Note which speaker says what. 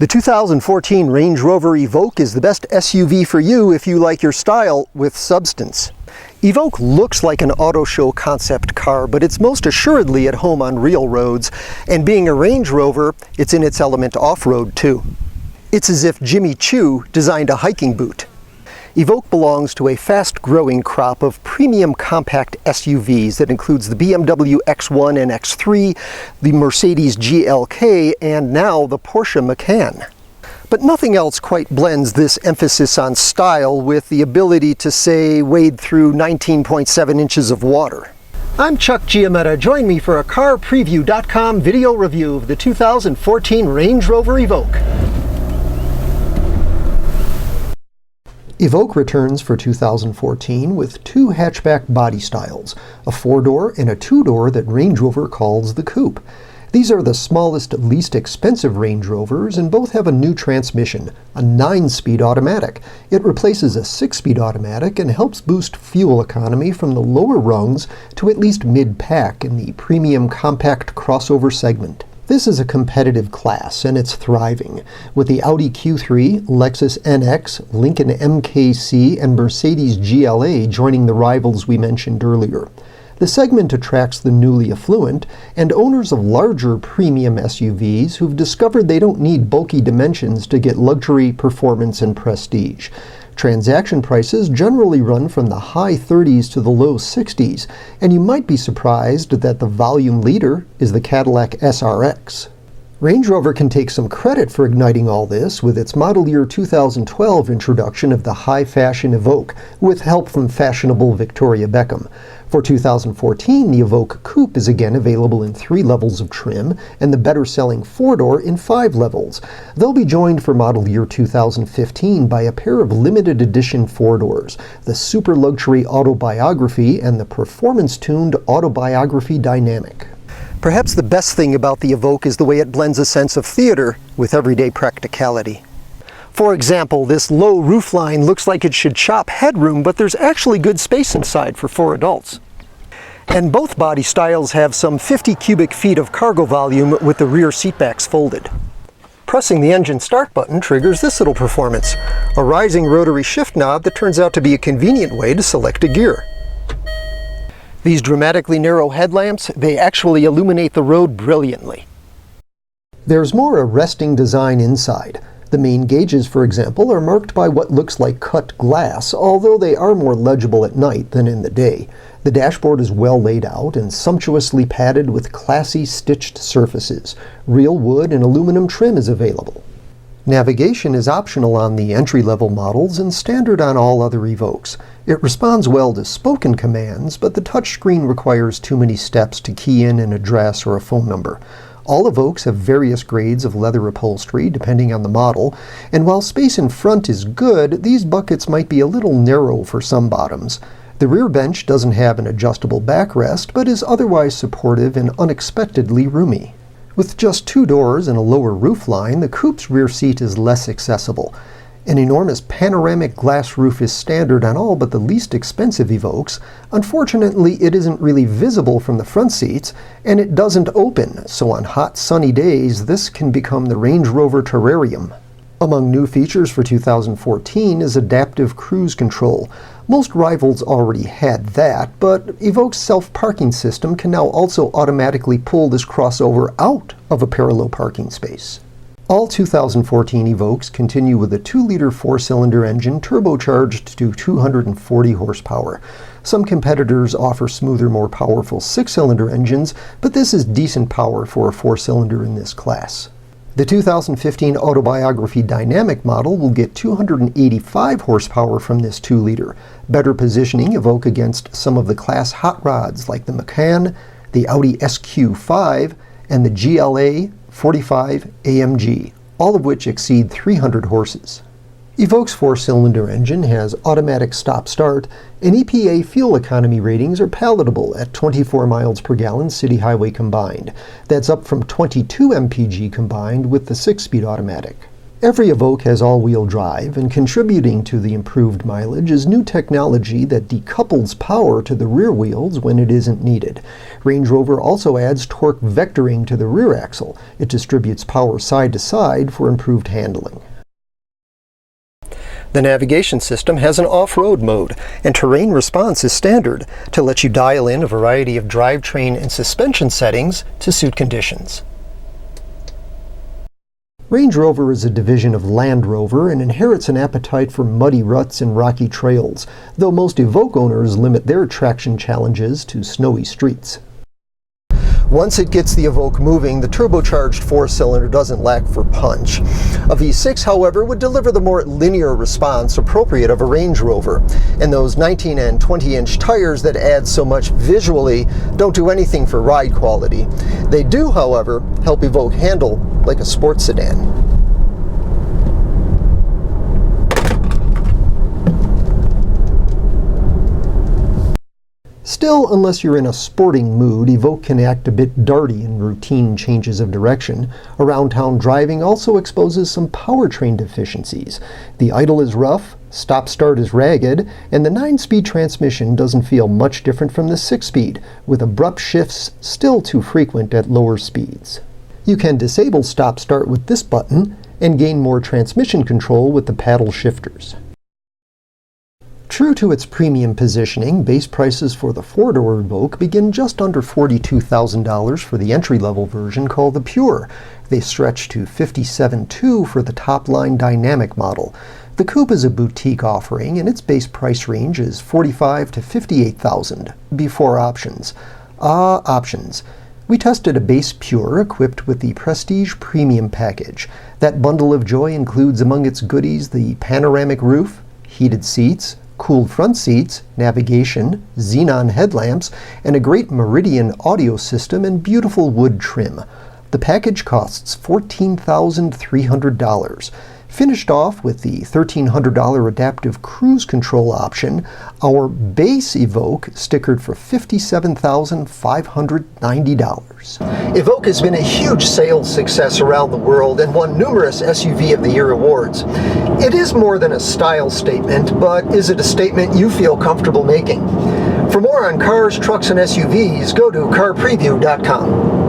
Speaker 1: The 2014 Range Rover Evoque is the best SUV for you if you like your style with substance. Evoque looks like an auto show concept car, but it's most assuredly at home on real roads, and being a Range Rover, it's in its element off-road too. It's as if Jimmy Choo designed a hiking boot. Evoque belongs to a fast-growing crop of premium compact SUVs that includes the BMW X1 and X3, the Mercedes GLK, and now the Porsche Macan. But nothing else quite blends this emphasis on style with the ability to, say, wade through 19.7 inches of water. I'm Chuck Giametta. Join me for a CarPreview.com video review of the 2014 Range Rover Evoque. Evoque returns for 2014 with two hatchback body styles, a 4-door and a 2-door that Range Rover calls the Coupe. These are the smallest, least expensive Range Rovers, and both have a new transmission, a 9-speed automatic. It replaces a 6-speed automatic and helps boost fuel economy from the lower rungs to at least mid-pack in the premium compact crossover segment. This is a competitive class, and it's thriving, with the Audi Q3, Lexus NX, Lincoln MKC, and Mercedes GLA joining the rivals we mentioned earlier. The segment attracts the newly affluent and owners of larger premium SUVs who've discovered they don't need bulky dimensions to get luxury, performance, and prestige. Transaction prices generally run from the high 30s to the low 60s, and you might be surprised that the volume leader is the Cadillac SRX. Range Rover can take some credit for igniting all this with its model year 2012 introduction of the high-fashion Evoque, with help from fashionable Victoria Beckham. For 2014, the Evoque Coupe is again available in 3 levels of trim, and the better-selling 4-door in 5 levels. They'll be joined for model year 2015 by a pair of limited edition 4-doors, the Super Luxury Autobiography and the performance-tuned Autobiography Dynamic. Perhaps the best thing about the Evoque is the way it blends a sense of theater with everyday practicality. For example, this low roofline looks like it should chop headroom, but there's actually good space inside for 4 adults. And both body styles have some 50 cubic feet of cargo volume with the rear seatbacks folded. Pressing the engine start button triggers this little performance, a rising rotary shift knob that turns out to be a convenient way to select a gear. These dramatically narrow headlamps, they actually illuminate the road brilliantly. There's more arresting design inside. The main gauges, for example, are marked by what looks like cut glass, although they are more legible at night than in the day. The dashboard is well laid out and sumptuously padded with classy stitched surfaces. Real wood and aluminum trim is available. Navigation is optional on the entry-level models and standard on all other Evoques. It responds well to spoken commands, but the touchscreen requires too many steps to key in an address or a phone number. All Evoques have various grades of leather upholstery, depending on the model, and while space in front is good, these buckets might be a little narrow for some bottoms. The rear bench doesn't have an adjustable backrest, but is otherwise supportive and unexpectedly roomy. With just 2 doors and a lower roofline, the Coupe's rear seat is less accessible. An enormous panoramic glass roof is standard on all but the least expensive Evoques. Unfortunately, it isn't really visible from the front seats, and it doesn't open, so on hot sunny days, this can become the Range Rover terrarium. Among new features for 2014 is adaptive cruise control. Most rivals already had that, but Evoque's self-parking system can now also automatically pull this crossover out of a parallel parking space. All 2014 Evoques continue with a 2-liter 4-cylinder engine turbocharged to 240 horsepower. Some competitors offer smoother, more powerful 6-cylinder engines, but this is decent power for a 4-cylinder in this class. The 2015 Autobiography Dynamic model will get 285 horsepower from this 2-liter, better positioning Evoque against some of the class hot rods like the Macan, the Audi SQ5, and the GLA 45 AMG, all of which exceed 300 horses. Evoque's 4-cylinder engine has automatic stop-start, and EPA fuel economy ratings are palatable at 24 miles per gallon city highway combined. That's up from 22 mpg combined with the 6-speed automatic. Every Evoque has all-wheel drive, and contributing to the improved mileage is new technology that decouples power to the rear wheels when it isn't needed. Range Rover also adds torque vectoring to the rear axle. It distributes power side to side for improved handling. The navigation system has an off-road mode, and terrain response is standard to let you dial in a variety of drivetrain and suspension settings to suit conditions. Range Rover is a division of Land Rover and inherits an appetite for muddy ruts and rocky trails, though most Evoque owners limit their traction challenges to snowy streets. Once it gets the Evoque moving, the turbocharged four-cylinder doesn't lack for punch. A V6, however, would deliver the more linear response appropriate of a Range Rover, and those 19 and 20-inch tires that add so much visually don't do anything for ride quality. They do, however, help Evoque handle like a sports sedan. Still, unless you're in a sporting mood, Evoque can act a bit darty in routine changes of direction. Around-town driving also exposes some powertrain deficiencies. The idle is rough, stop-start is ragged, and the 9-speed transmission doesn't feel much different from the 6-speed, with abrupt shifts still too frequent at lower speeds. You can disable stop-start with this button and gain more transmission control with the paddle shifters. True to its premium positioning, base prices for the four-door Evoque begin just under $42,000 for the entry-level version called the Pure. They stretch to $57,200 for the top-line dynamic model. The Coupe is a boutique offering, and its base price range is $45,000 to $58,000, before options. Options. We tested a base Pure equipped with the Prestige Premium package. That bundle of joy includes among its goodies the panoramic roof, heated seats, cooled front seats, navigation, xenon headlamps, and a great Meridian audio system and beautiful wood trim. The package costs $14,300. Finished off with the $1,300 adaptive cruise control option, our base Evoque stickered for $57,590. Evoque has been a huge sales success around the world and won numerous SUV of the Year awards. It is more than a style statement, but is it a statement you feel comfortable making? For more on cars, trucks, and SUVs, go to carpreview.com.